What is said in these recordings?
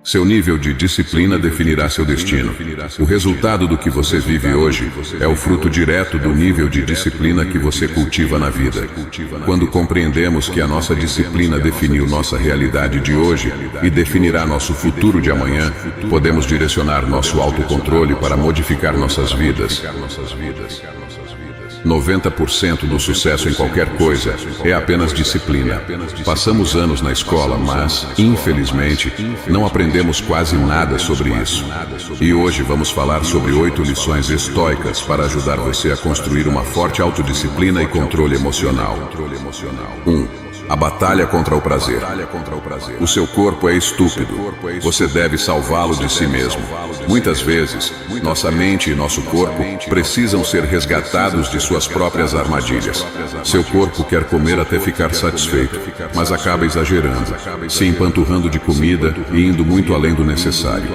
Seu nível de disciplina definirá seu destino. O resultado do que você vive hoje é o fruto direto do nível de disciplina que você cultiva na vida. Quando compreendemos que a nossa disciplina definiu nossa realidade de hoje e definirá nosso futuro de amanhã, podemos direcionar nosso autocontrole para modificar nossas vidas. 90% do sucesso em qualquer coisa é apenas disciplina. Passamos anos na escola, mas, infelizmente, não aprendemos quase nada sobre isso. E hoje vamos falar sobre 8 lições estoicas para ajudar você a construir uma forte autodisciplina e controle emocional. 1. A batalha contra o prazer. O seu corpo é estúpido. Você deve salvá-lo de si mesmo. Muitas vezes, nossa mente e nosso corpo precisam ser resgatados de suas próprias armadilhas. Seu corpo quer comer até ficar satisfeito, mas acaba exagerando, se empanturrando de comida e indo muito além do necessário.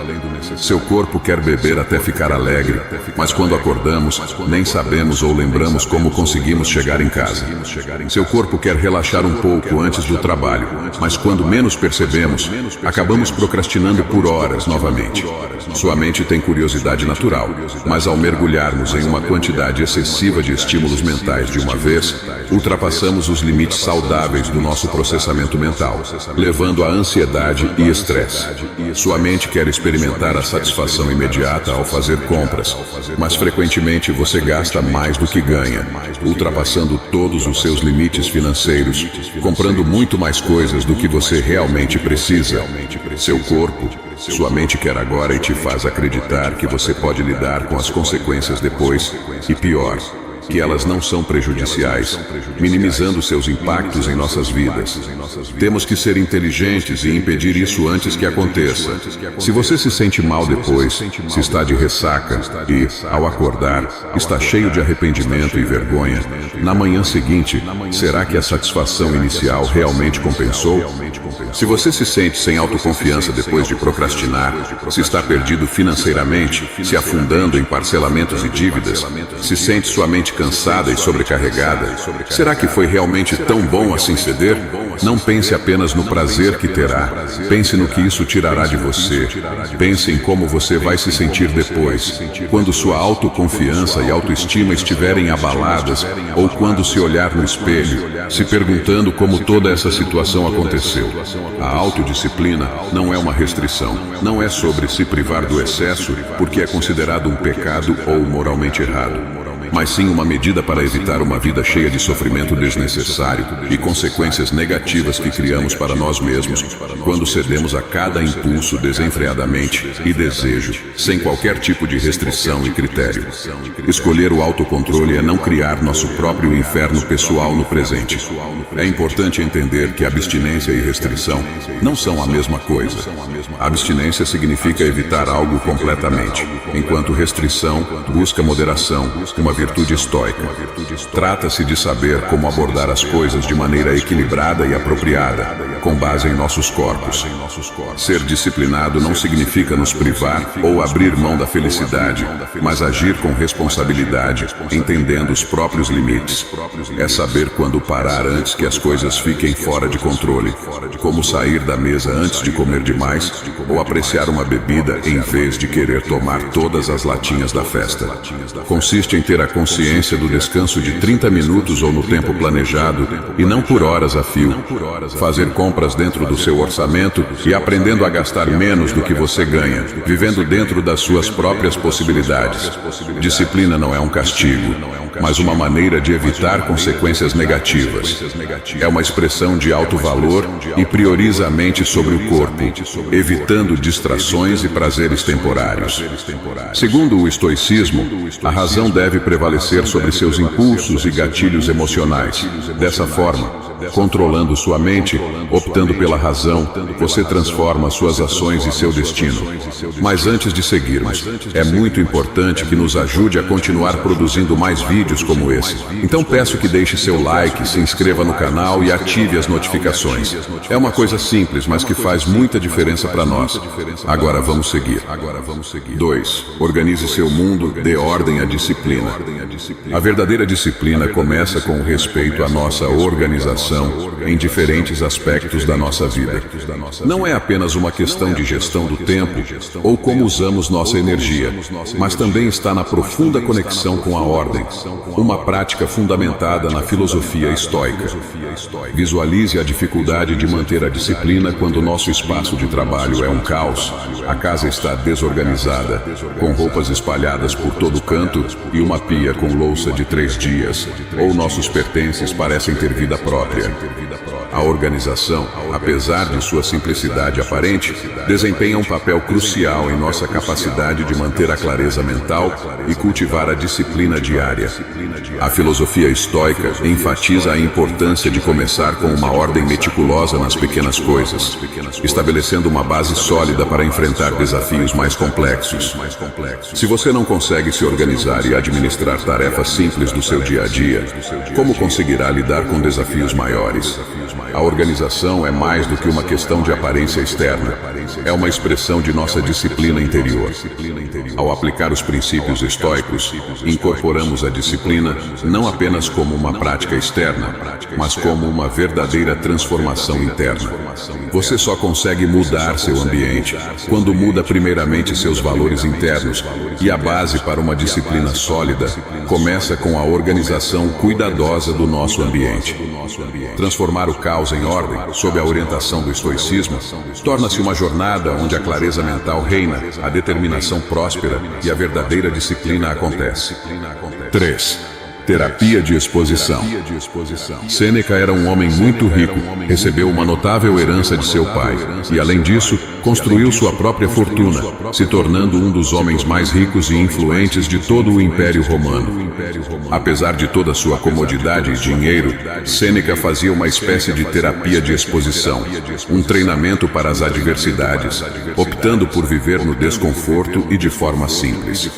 Seu corpo quer beber até ficar alegre, mas quando acordamos, nem sabemos ou lembramos como conseguimos chegar em casa. Seu corpo quer relaxar um pouco antes do trabalho, mas quando menos percebemos, acabamos procrastinando por horas novamente. Sua mente tem curiosidade natural, mas ao mergulharmos em uma quantidade excessiva de estímulos mentais de uma vez, ultrapassamos os limites saudáveis do nosso processamento mental, levando à ansiedade e estresse. Sua mente quer experimentar a satisfação imediata ao fazer compras, mas frequentemente você gasta mais do que ganha, ultrapassando todos os seus limites financeiros, comprando muito mais coisas do que você realmente precisa. Seu corpo, sua mente quer agora e te faz acreditar que você pode lidar com as consequências depois, e pior, que elas não são prejudiciais, minimizando seus impactos em nossas vidas. Temos que ser inteligentes e impedir isso antes que aconteça. Se você se sente mal depois, se está de ressaca e, ao acordar, está cheio de arrependimento e vergonha, na manhã seguinte, será que a satisfação inicial realmente compensou? Se você se sente sem autoconfiança depois de procrastinar, se está perdido financeiramente, se afundando em parcelamentos e dívidas, se sente sua mente cansada e sobrecarregada, será que foi realmente tão bom assim ceder? Não pense apenas no prazer que terá. Pense no que isso tirará de você. Pense em como você vai se sentir depois, quando sua autoconfiança e autoestima estiverem abaladas, ou quando se olhar no espelho, se perguntando como toda essa situação aconteceu. A autodisciplina não é uma restrição. Não é sobre se privar do excesso porque é considerado um pecado ou moralmente errado, mas sim uma medida para evitar uma vida cheia de sofrimento desnecessário e consequências negativas que criamos para nós mesmos quando cedemos a cada impulso desenfreadamente e desejo, sem qualquer tipo de restrição e critério. Escolher o autocontrole é não criar nosso próprio inferno pessoal no presente. É importante entender que abstinência e restrição não são a mesma coisa. Abstinência significa evitar algo completamente, enquanto restrição busca moderação, uma virtude estoica. Trata-se de saber como abordar as coisas de maneira equilibrada e apropriada, com base em nossos corpos. Ser disciplinado não significa nos privar ou abrir mão da felicidade, mas agir com responsabilidade, entendendo os próprios limites. É saber quando parar antes que as coisas fiquem fora de controle, como sair da mesa antes de comer demais ou apreciar uma bebida em vez de querer tomar todas as latinhas da festa. Consiste em ter a consciência do descanso de 30 minutos ou no tempo planejado e não por horas a fio. Fazer compras dentro do seu orçamento e aprendendo a gastar menos do que você ganha, vivendo dentro das suas próprias possibilidades. Disciplina não é um castigo, mas uma maneira de evitar consequências negativas. É uma expressão de alto valor e prioriza a mente sobre o corpo, evitando distrações e prazeres temporários. Segundo o estoicismo, a razão deve prevalecer sobre seus impulsos e gatilhos emocionais. Dessa forma, controlando sua mente, optando pela razão, você transforma suas ações e seu destino. Mas antes de seguirmos, é muito importante que nos ajude a continuar produzindo mais vídeos como esse. Então peço que deixe seu like, se inscreva no canal e ative as notificações. É uma coisa simples, mas que faz muita diferença para nós. Agora vamos seguir. 2. Organize seu mundo, dê ordem à disciplina. A verdadeira disciplina começa com o respeito à nossa organização organização em diferentes aspectos da nossa vida. Não é apenas uma questão de gestão do tempo ou como usamos nossa energia, mas também está na profunda conexão com a ordem, uma prática fundamentada na filosofia estoica. Visualize a dificuldade de manter a disciplina quando nosso espaço de trabalho é um caos, a casa está desorganizada, com roupas espalhadas por todo canto e uma pia com louça de 3 dias, ou nossos pertences parecem ter vida própria. A organização, apesar de sua simplicidade aparente, desempenha um papel crucial em nossa capacidade de manter a clareza mental e cultivar a disciplina diária. A filosofia estoica enfatiza a importância de começar com uma ordem meticulosa nas pequenas coisas, estabelecendo uma base sólida para enfrentar desafios mais complexos. Se você não consegue se organizar e administrar tarefas simples do seu dia a dia, como conseguirá lidar com desafios maiores? A organização é mais do que uma questão de aparência externa. É uma expressão de nossa disciplina interior. Ao aplicar os princípios estoicos, incorporamos a disciplina não apenas como uma prática externa, mas como uma verdadeira transformação interna. Você só consegue mudar seu ambiente quando muda primeiramente seus valores internos, e a base para uma disciplina sólida começa com a organização cuidadosa do nosso ambiente. Transformar o caos em ordem, sob a orientação do estoicismo, torna-se uma jornada onde a clareza mental reina, a determinação próspera e a verdadeira disciplina acontece. 3. Terapia de exposição. Sêneca era um homem muito rico, recebeu uma notável herança de seu pai e, além disso, construiu sua própria fortuna, se tornando um dos homens mais ricos e influentes de todo o Império Romano. Apesar de toda sua comodidade e dinheiro, Sêneca fazia uma espécie de terapia de exposição, um treinamento para as adversidades, optando por viver no desconforto e de forma simples.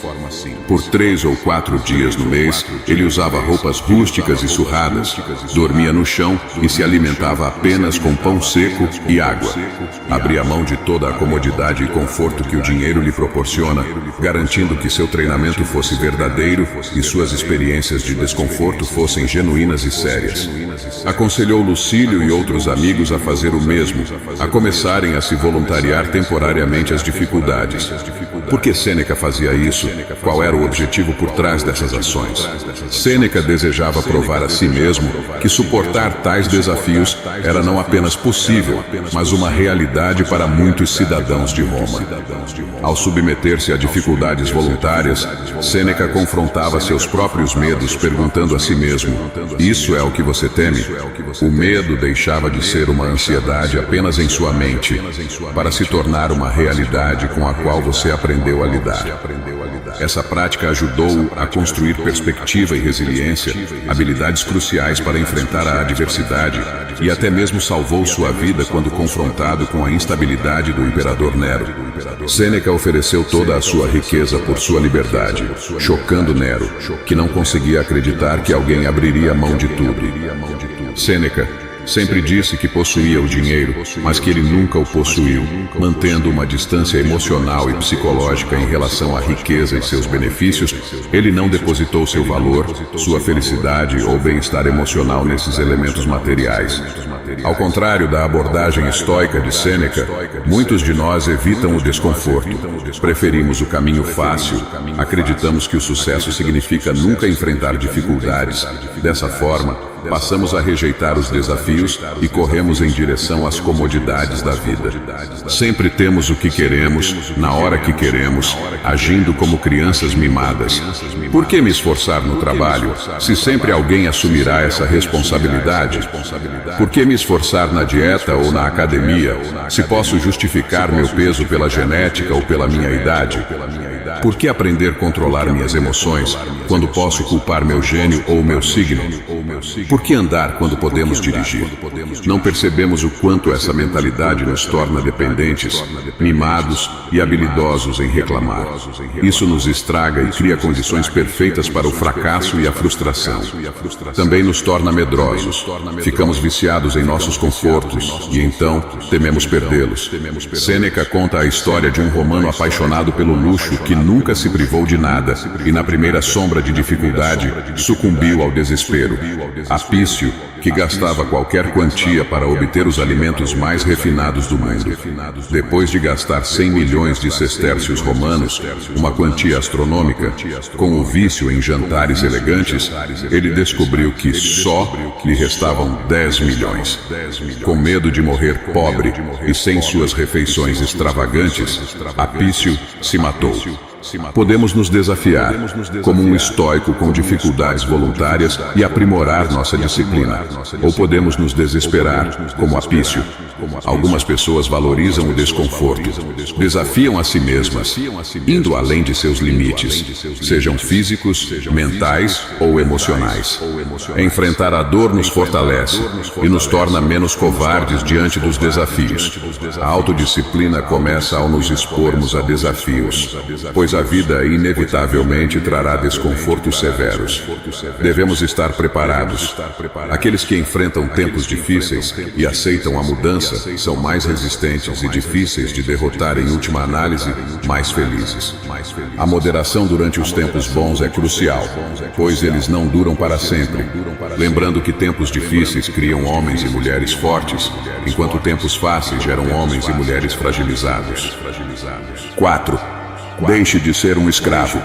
Por 3 ou 4 dias no mês, ele usava roupas rústicas e surradas, dormia no chão e se alimentava apenas com pão seco e água. Abria mão de toda a comodidade e conforto que o dinheiro lhe proporciona, garantindo que seu treinamento fosse verdadeiro e suas experiências de desconforto fossem genuínas e sérias. Aconselhou Lucílio e outros amigos a fazer o mesmo, a começarem a se voluntariar temporariamente às dificuldades. Por que Sêneca fazia isso? Qual era o objetivo por trás dessas ações? Sêneca desejava provar a si mesmo que suportar tais desafios era não apenas possível, mas uma realidade para muitos cidadãos de Roma. Ao submeter-se a dificuldades voluntárias, Sêneca confrontava seus próprios medos, perguntando a si mesmo: isso é o que você teme? O medo deixava de ser uma ansiedade apenas em sua mente, para se tornar uma realidade com a qual você aprendeu a lidar. Essa prática ajudou-o a construir perspectiva e resiliência, habilidades cruciais para enfrentar a adversidade, e até mesmo salvou sua vida quando confrontado com a instabilidade do imperador Nero. Sêneca ofereceu toda a sua riqueza por sua liberdade, chocando Nero, que não conseguia acreditar que alguém abriria mão de tudo. Sêneca sempre disse que possuía o dinheiro, mas que ele nunca o possuiu, mantendo uma distância emocional e psicológica em relação à riqueza e seus benefícios. Ele não depositou seu valor, sua felicidade ou bem-estar emocional nesses elementos materiais. Ao contrário da abordagem estoica de Sêneca, muitos de nós evitam o desconforto. Preferimos o caminho fácil, acreditamos que o sucesso significa nunca enfrentar dificuldades. Dessa forma, passamos a rejeitar os desafios e corremos em direção às comodidades da vida. Sempre temos o que queremos, na hora que queremos, agindo como crianças mimadas. Por que me esforçar no trabalho, se sempre alguém assumirá essa responsabilidade? Por que me esforçar na dieta ou na academia, se posso justificar meu peso pela genética ou pela minha idade? Por que aprender a controlar minhas emoções, quando posso culpar meu gênio ou meu signo? Por que andar quando podemos dirigir? Não percebemos o quanto essa mentalidade nos torna dependentes, mimados e habilidosos em reclamar. Isso nos estraga e cria condições perfeitas para o fracasso e a frustração. Também nos torna medrosos. Ficamos viciados em nossos confortos e então tememos perdê-los. Sêneca conta a história de um romano apaixonado pelo luxo que nunca se privou de nada e, na primeira sombra de dificuldade, sucumbiu ao desespero. Apício, que gastava qualquer quantia para obter os alimentos mais refinados do mundo. Depois de gastar 100 milhões de sestércios romanos, uma quantia astronômica, com o vício em jantares elegantes, ele descobriu que só lhe restavam 10 milhões. Com medo de morrer pobre e sem suas refeições extravagantes, Apício se matou. Podemos nos desafiar, como um estoico com dificuldades voluntárias, e aprimorar nossa disciplina. Ou podemos nos desesperar, como Apício. Algumas pessoas valorizam o desconforto, desafiam a si mesmas, indo além de seus limites, sejam físicos, mentais ou emocionais. Enfrentar a dor nos fortalece e nos torna menos covardes diante dos desafios. A autodisciplina começa ao nos expormos a desafios, pois a vida inevitavelmente trará desconfortos severos. Devemos estar preparados. Aqueles que enfrentam tempos difíceis e aceitam a mudança são mais resistentes e difíceis de derrotar, em última análise, mais felizes. A moderação durante os tempos bons é crucial, pois eles não duram para sempre. Lembrando que tempos difíceis criam homens e mulheres fortes, enquanto tempos fáceis geram homens e mulheres fragilizados. 4. Deixe de ser um escravo.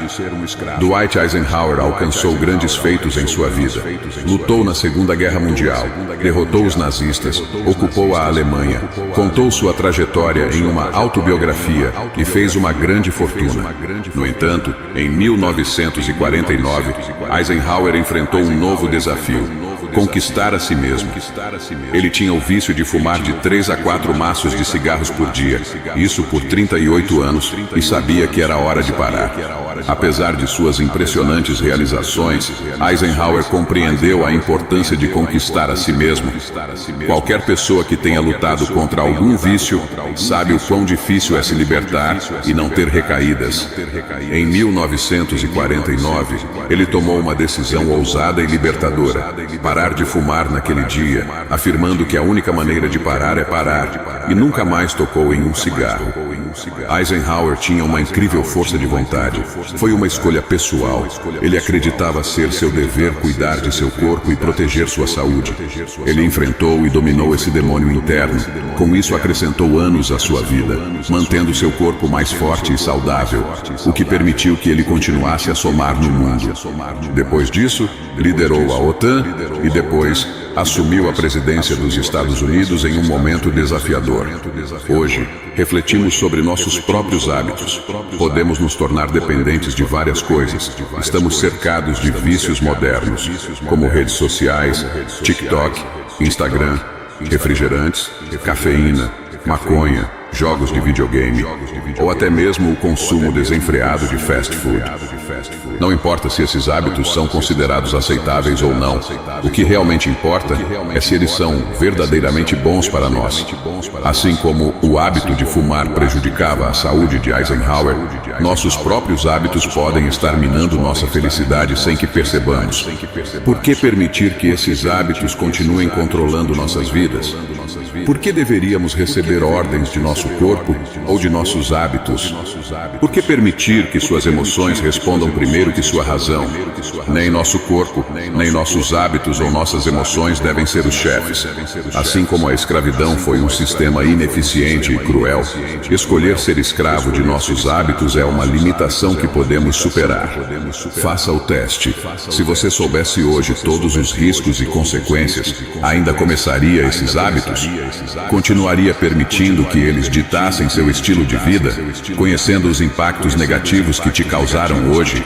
Dwight Eisenhower alcançou grandes feitos em sua vida. Lutou na Segunda Guerra Mundial, derrotou os nazistas, ocupou a Alemanha, contou sua trajetória em uma autobiografia e fez uma grande fortuna. No entanto, em 1949, Eisenhower enfrentou um novo desafio: conquistar a si mesmo. Ele tinha o vício de fumar de 3 a 4 maços de cigarros por dia, isso por 38 anos, e sabia que era hora de parar. Apesar de suas impressionantes realizações, Eisenhower compreendeu a importância de conquistar a si mesmo. Qualquer pessoa que tenha lutado contra algum vício sabe o quão difícil é se libertar e não ter recaídas. Em 1949, ele tomou uma decisão ousada e libertadora: parar de fumar naquele dia, afirmando que a única maneira de parar é parar, e nunca mais tocou em um cigarro. Eisenhower tinha uma incrível força de vontade. Foi uma escolha pessoal. Ele acreditava ser seu dever cuidar de seu corpo e proteger sua saúde. Ele enfrentou e dominou esse demônio interno. Com isso, acrescentou anos à sua vida, mantendo seu corpo mais forte e saudável, o que permitiu que ele continuasse a somar no mundo. Depois disso, liderou a OTAN e depois assumiu a presidência dos Estados Unidos em um momento desafiador. Hoje, refletimos sobre nossos próprios hábitos. Podemos nos tornar dependentes de várias coisas. Estamos cercados de vícios modernos, como redes sociais, TikTok, Instagram, refrigerantes, cafeína, maconha, jogos de videogame, ou até mesmo o consumo desenfreado de fast food. Não importa se esses hábitos são considerados aceitáveis ou não, o que realmente importa é se eles são verdadeiramente bons para nós. Assim como o hábito de fumar prejudicava a saúde de Eisenhower, nossos próprios hábitos podem estar minando nossa felicidade sem que percebamos. Por que permitir que esses hábitos continuem controlando nossas vidas? Por que deveríamos receber ordens de nosso corpo ou de nossos hábitos? Por que permitir que suas emoções respondam primeiro que sua razão? Nem nosso corpo, nem nossos hábitos ou nossas emoções devem ser os chefes. Assim como a escravidão foi um sistema ineficiente e cruel, escolher ser escravo de nossos hábitos é uma limitação que podemos superar. Faça o teste. Se você soubesse hoje todos os riscos e consequências, ainda começaria esses hábitos? Continuaria permitindo que eles ditassem seu estilo de vida, conhecendo os impactos negativos que te causaram hoje?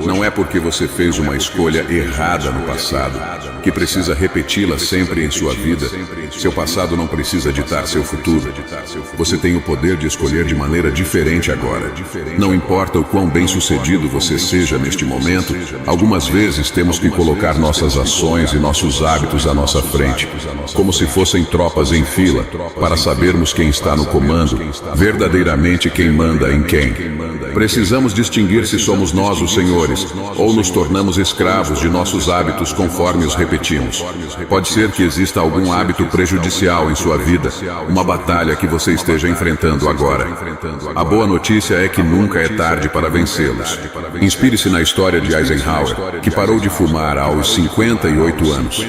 Não é porque você fez uma escolha errada no passado que precisa repeti-la sempre em sua vida. Seu passado não precisa ditar seu futuro. Você tem o poder de escolher de maneira diferente agora. Não importa o quão bem-sucedido você seja neste momento, algumas vezes temos que colocar nossas ações e nossos hábitos à nossa frente, como se fossem tropas em fila, para sabermos quem está no comando, verdadeiramente quem manda em quem. Precisamos distinguir se somos nós os senhores, ou nos tornamos escravos de nossos hábitos conforme os repetimos. Pode ser que exista algum hábito prejudicial em sua vida, uma batalha que você esteja enfrentando agora. A boa notícia é que nunca é tarde para vencê-los. Inspire-se na história de Eisenhower, que parou de fumar aos 58 anos.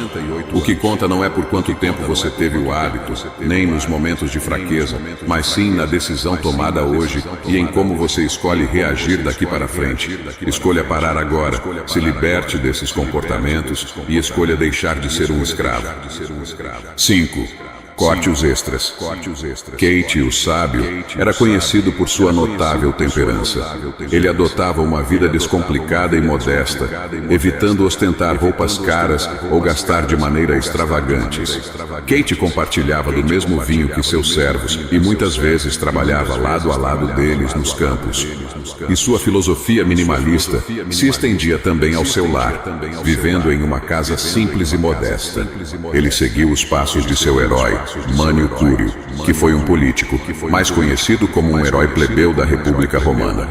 O que conta não é por quanto tempo você teve o hábito, nem nos momentos de fraqueza, mas sim na decisão tomada hoje e em como você escolhe reagir daqui para frente. Escolha parar agora, se liberte desses comportamentos e escolha deixar de ser um escravo. 5. Corte os extras. Kate, o sábio, era conhecido por sua notável temperança. Ele adotava uma vida descomplicada e modesta, evitando ostentar roupas caras ou gastar de maneira extravagante. Kate compartilhava do mesmo vinho que seus servos e muitas vezes trabalhava lado a lado deles nos campos. E sua filosofia minimalista se estendia também ao seu lar, vivendo em uma casa simples e modesta. Ele seguiu os passos de seu herói, Mânio Cúrio, que foi um político, mais conhecido como um herói plebeu da República Romana.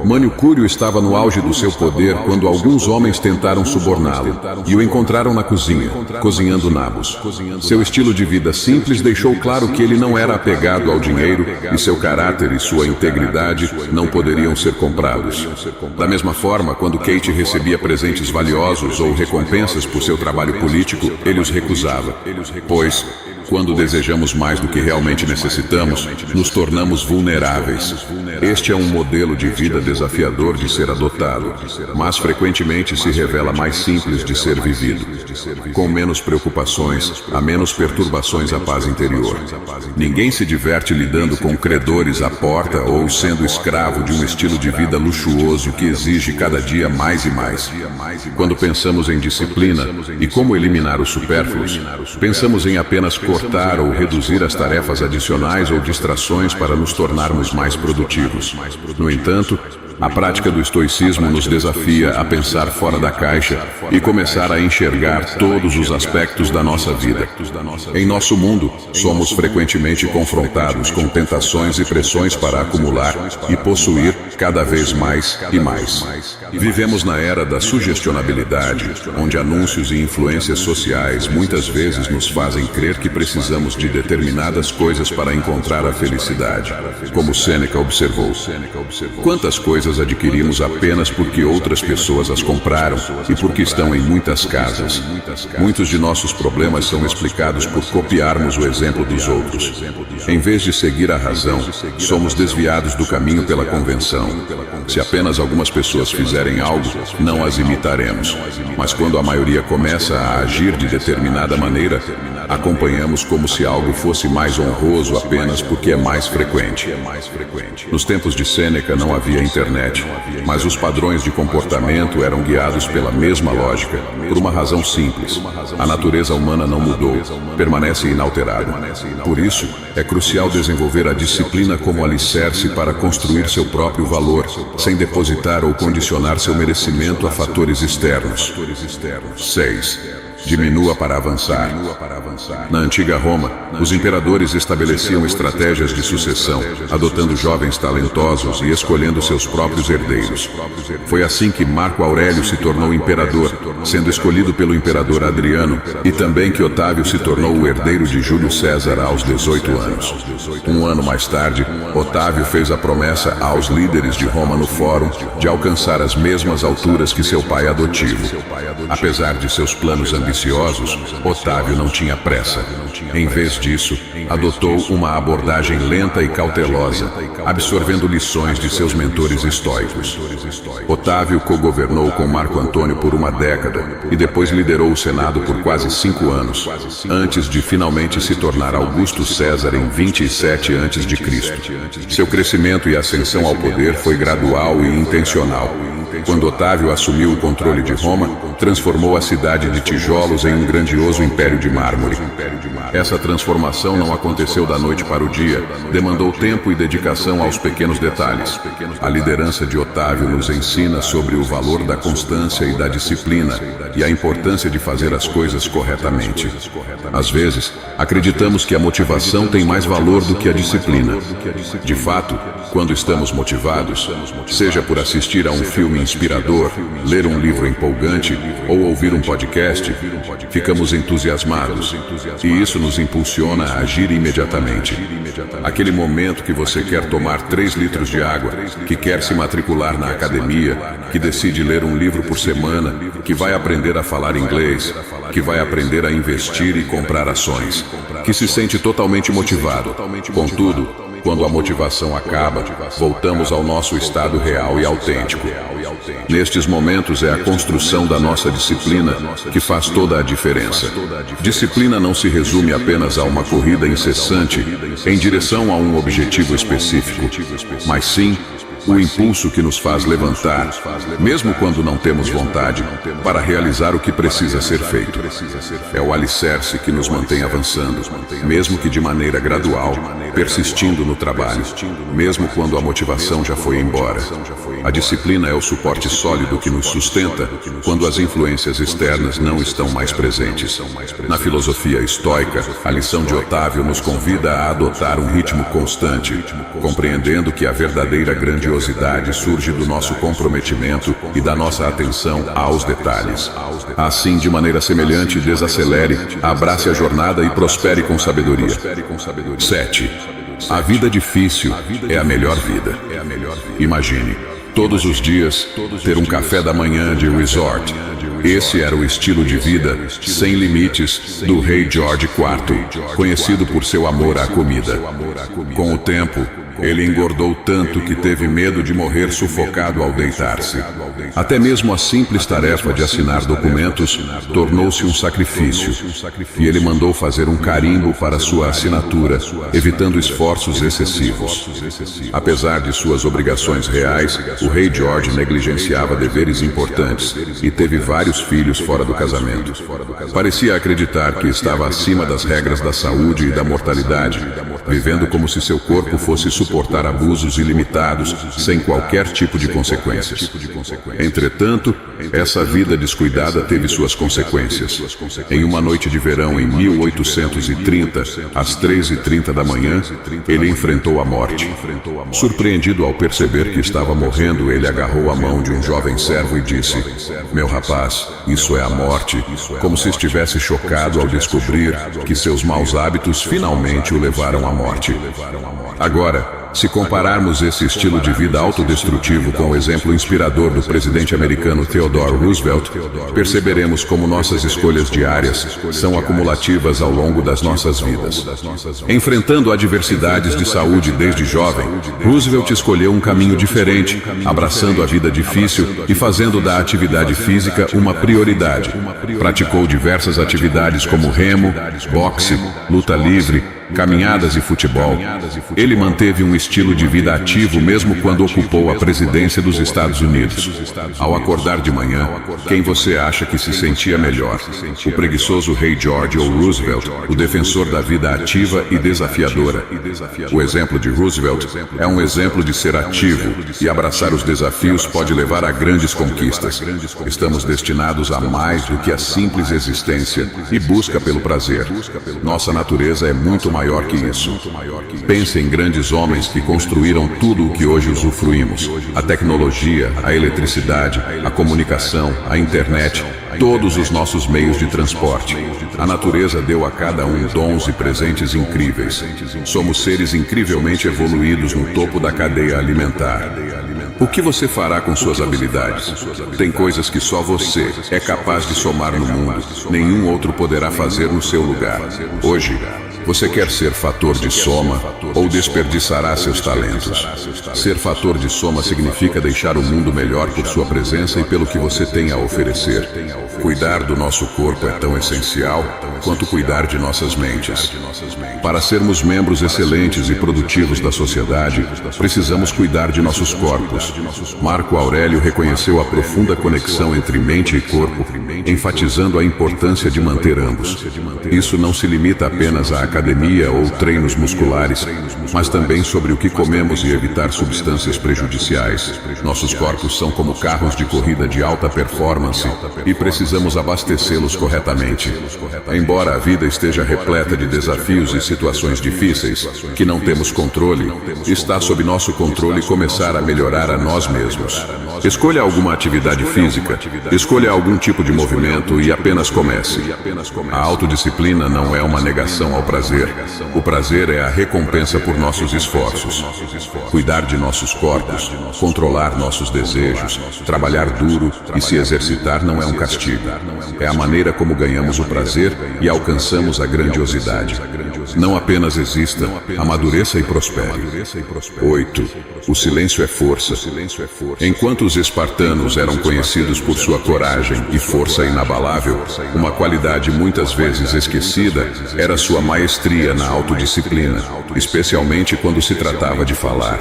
Mânio Cúrio estava no auge do seu poder quando alguns homens tentaram suborná-lo e o encontraram na cozinha, cozinhando nabos. Seu estilo de vida simples deixou claro que ele não era apegado ao dinheiro e seu caráter e sua integridade não poderiam ser comprados. Da mesma forma, quando Kate recebia presentes valiosos ou recompensas por seu trabalho político, ele os recusava, pois, quando desejamos mais do que realmente necessitamos, nos tornamos vulneráveis. Este é um modelo de vida desafiador de ser adotado, mas frequentemente se revela mais simples de ser vivido. Com menos preocupações, há menos perturbações à paz interior. Ninguém se diverte lidando com credores à porta ou sendo escravo de um estilo de vida luxuoso que exige cada dia mais e mais. Quando pensamos em disciplina e como eliminar os supérfluos, pensamos em apenas cortar ou reduzir as tarefas adicionais ou distrações para nos tornarmos mais produtivos. No entanto, a prática do estoicismo nos desafia a pensar fora da caixa e começar a enxergar todos os aspectos da nossa vida. Em nosso mundo, somos frequentemente confrontados com tentações e pressões para acumular e possuir cada vez mais e mais. Vivemos na era da sugestionabilidade, onde anúncios e influências sociais muitas vezes nos fazem crer que precisamos de determinadas coisas para encontrar a felicidade. Como Sêneca observou, quantas coisas adquirimos apenas porque outras pessoas as compraram e porque estão em muitas casas. Muitos de nossos problemas são explicados por copiarmos o exemplo dos outros. Em vez de seguir a razão, somos desviados do caminho pela convenção. Se apenas algumas pessoas fizerem algo, não as imitaremos. Mas quando a maioria começa a agir de determinada maneira, acompanhamos como se algo fosse mais honroso apenas porque é mais frequente. Nos tempos de Sêneca não havia internet, mas os padrões de comportamento eram guiados pela mesma lógica, por uma razão simples. A natureza humana não mudou, permanece inalterada. Por isso, é crucial desenvolver a disciplina como alicerce para construir seu próprio valor, sem depositar ou condicionar seu merecimento a fatores externos. 6. Diminua para avançar. Na antiga Roma, os imperadores estabeleciam estratégias de sucessão, adotando jovens talentosos e escolhendo seus próprios herdeiros. Foi assim que Marco Aurélio se tornou imperador, sendo escolhido pelo imperador Adriano, e também que Otávio se tornou o herdeiro de Júlio César aos 18 anos. Um ano mais tarde, Otávio fez a promessa aos líderes de Roma no Fórum de alcançar as mesmas alturas que seu pai adotivo. Apesar de seus planos ambiciosos, Otávio não tinha pressa. Em vez disso, adotou uma abordagem lenta e cautelosa, absorvendo lições de seus mentores estoicos. Otávio cogovernou com Marco Antônio por uma década e depois liderou o Senado por quase 5 anos, antes de finalmente se tornar Augusto César em 27 a.C. Seu crescimento e ascensão ao poder foi gradual e intencional. Quando Otávio assumiu o controle de Roma, transformou a cidade de tijolos em um grandioso império de mármore. Essa transformação não aconteceu da noite para o dia, demandou tempo e dedicação aos pequenos detalhes. A liderança de Otávio nos ensina sobre o valor da constância e da disciplina e a importância de fazer as coisas corretamente. Às vezes, acreditamos que a motivação tem mais valor do que a disciplina. De fato, quando estamos motivados, seja por assistir a um filme inspirador, ler um livro empolgante ou ouvir um podcast, ficamos entusiasmados, e isso nos impulsiona a agir imediatamente. Aquele momento que você quer tomar 3 litros de água, que quer se matricular na academia, que decide ler um livro por semana, que vai aprender a falar inglês, que vai aprender a investir e comprar ações, que se sente totalmente motivado. Contudo, quando a motivação acaba, voltamos ao nosso estado real e autêntico. Nestes momentos é a construção da nossa disciplina que faz toda a diferença. Disciplina não se resume apenas a uma corrida incessante em direção a um objetivo específico, mas sim o impulso que nos faz levantar, mesmo quando não temos vontade, para realizar o que precisa ser feito. É o alicerce que nos mantém avançando, mesmo que de maneira gradual, persistindo no trabalho, mesmo quando a motivação já foi embora. A disciplina é o suporte sólido que nos sustenta quando as influências externas não estão mais presentes. Na filosofia estoica, a lição de Otávio nos convida a adotar um ritmo constante, compreendendo que a verdadeira grandiosidade surge do nosso comprometimento e da nossa atenção aos detalhes. Assim, de maneira semelhante, desacelere, abrace a jornada e prospere com sabedoria. 7. A vida difícil é a melhor vida. Imagine, todos os dias, ter um café da manhã de resort. Esse era o estilo de vida sem limites do rei George IV, conhecido por seu amor à comida. Com o tempo, ele engordou tanto que teve medo de morrer sufocado ao deitar-se. Até mesmo a simples tarefa de assinar documentos tornou-se um sacrifício, e ele mandou fazer um carimbo para sua assinatura, evitando esforços excessivos. Apesar de suas obrigações reais, o rei George negligenciava deveres importantes e teve vários filhos fora do casamento. Parecia acreditar que estava acima das regras da saúde e da mortalidade, vivendo como se seu corpo fosse suportar abusos ilimitados sem qualquer tipo de consequências. Entretanto, essa vida descuidada teve suas consequências. Em uma noite de verão em 1830, às 3h30 da manhã, ele enfrentou a morte. Surpreendido ao perceber que estava morrendo, ele agarrou a mão de um jovem servo e disse: "Meu rapaz, isso é a morte", como se estivesse chocado ao descobrir que seus maus hábitos finalmente o levaram à morte. Agora, se compararmos esse estilo de vida autodestrutivo com o exemplo inspirador do presidente americano Theodore Roosevelt, perceberemos como nossas escolhas diárias são acumulativas ao longo das nossas vidas. Enfrentando adversidades de saúde desde jovem, Roosevelt escolheu um caminho diferente, abraçando a vida difícil e fazendo da atividade física uma prioridade. Praticou diversas atividades como remo, boxe, luta livre, caminhadas e futebol. Ele manteve um estilo de vida ativo mesmo quando ocupou a presidência dos Estados Unidos. Ao acordar de manhã, quem você acha que se sentia melhor? O preguiçoso rei George ou Roosevelt, o defensor da vida ativa e desafiadora? O exemplo de Roosevelt é um exemplo de ser ativo, e abraçar os desafios pode levar a grandes conquistas. Estamos destinados a mais do que a simples existência e busca pelo prazer. Nossa natureza é muito maior que isso. Pense em grandes homens que construíram tudo o que hoje usufruímos: a tecnologia, a eletricidade, a comunicação, a internet, todos os nossos meios de transporte. A natureza deu a cada um dons e presentes incríveis. Somos seres incrivelmente evoluídos no topo da cadeia alimentar. O que você fará com suas habilidades? Tem coisas que só você é capaz de somar no mundo. Nenhum outro poderá fazer no seu lugar. Hoje, você quer ser fator de soma ou desperdiçará seus talentos? Ser fator de soma significa deixar o mundo melhor por sua presença e pelo que você tem a oferecer. Cuidar do nosso corpo é tão essencial quanto cuidar de nossas mentes. Para sermos membros excelentes e produtivos da sociedade, precisamos cuidar de nossos corpos. Marco Aurélio reconheceu a profunda conexão entre mente e corpo, enfatizando a importância de manter ambos. Isso não se limita apenas à academia ou treinos musculares, mas também sobre o que comemos e evitar substâncias prejudiciais. Nossos corpos são como carros de corrida de alta performance e precisamos abastecê-los corretamente. Embora a vida esteja repleta de desafios e situações difíceis que não temos controle, está sob nosso controle começar a melhorar a nós mesmos. Escolha alguma atividade física, escolha algum tipo de movimento e apenas comece. A autodisciplina não é uma negação ao prazer. O prazer é a recompensa por nossos esforços. Cuidar de nossos corpos, controlar nossos desejos, trabalhar duro e se exercitar não é um castigo. É a maneira como ganhamos o prazer e alcançamos a grandiosidade. Não apenas exista, amadureça e prospere. 8. O silêncio é força. Enquanto os espartanos eram conhecidos por sua coragem e força inabalável, uma qualidade muitas vezes esquecida era sua maestria na autodisciplina, especialmente quando se tratava de falar.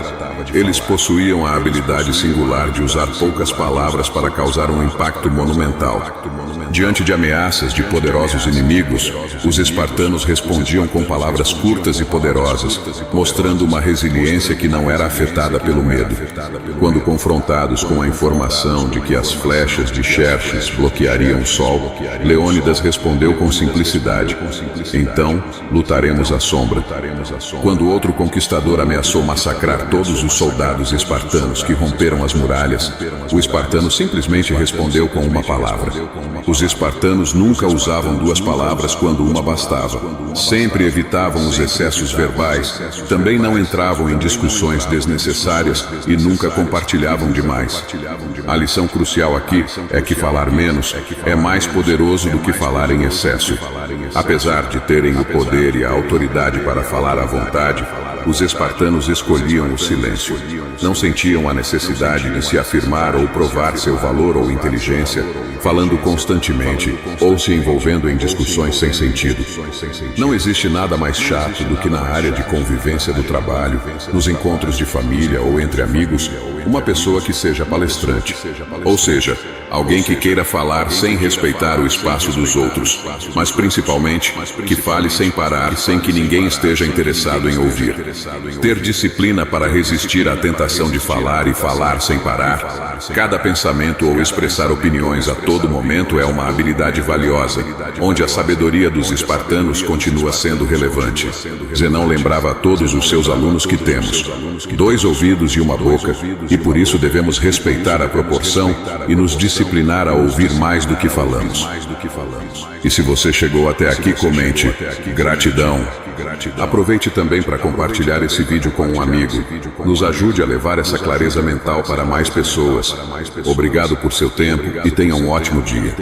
Eles possuíam a habilidade singular de usar poucas palavras para causar um impacto monumental. Diante de ameaças de poderosos inimigos, os espartanos respondiam com palavras curtas e poderosas, mostrando uma resiliência que não era afetada pelo medo. Quando confrontados com a informação de que as flechas de Xerxes bloqueariam o sol, Leônidas respondeu com simplicidade: então, lutaremos à sombra. Quando outro conquistador ameaçou massacrar todos os soldados espartanos que romperam as muralhas, o espartano simplesmente respondeu com uma palavra. Os espartanos nunca usavam duas palavras quando uma bastava. Sempre evitavam os excessos verbais, também não entravam em discussões desnecessárias e nunca compartilhavam demais. A lição crucial aqui é que falar menos é mais poderoso do que falar em excesso. Apesar de terem o poder e a autoridade para falar à vontade, os espartanos escolhiam o silêncio. Não sentiam a necessidade de se afirmar ou provar seu valor ou inteligência, falando constantemente ou se envolvendo em discussões sem sentido. Não existe nada mais chato do que na área de convivência do trabalho, nos encontros de família ou entre amigos, uma pessoa que seja palestrante. Ou seja, alguém que queira falar sem respeitar o espaço dos outros, mas principalmente que fale sem parar, sem que ninguém esteja interessado em ouvir. Ter disciplina para resistir à tentação de falar e falar sem parar. Cada pensamento ou expressar opiniões a todo momento é uma habilidade valiosa, onde a sabedoria dos espartanos continua sendo relevante. Zenão lembrava a todos os seus alunos que temos 2 ouvidos e uma boca, e por isso devemos respeitar a proporção e nos disciplinar a ouvir mais do que falamos. E se você chegou até aqui, comente gratidão. Aproveite também para compartilhar esse vídeo com um amigo. Nos ajude a levar essa clareza mental para mais pessoas. Obrigado por seu tempo e tenha um ótimo dia.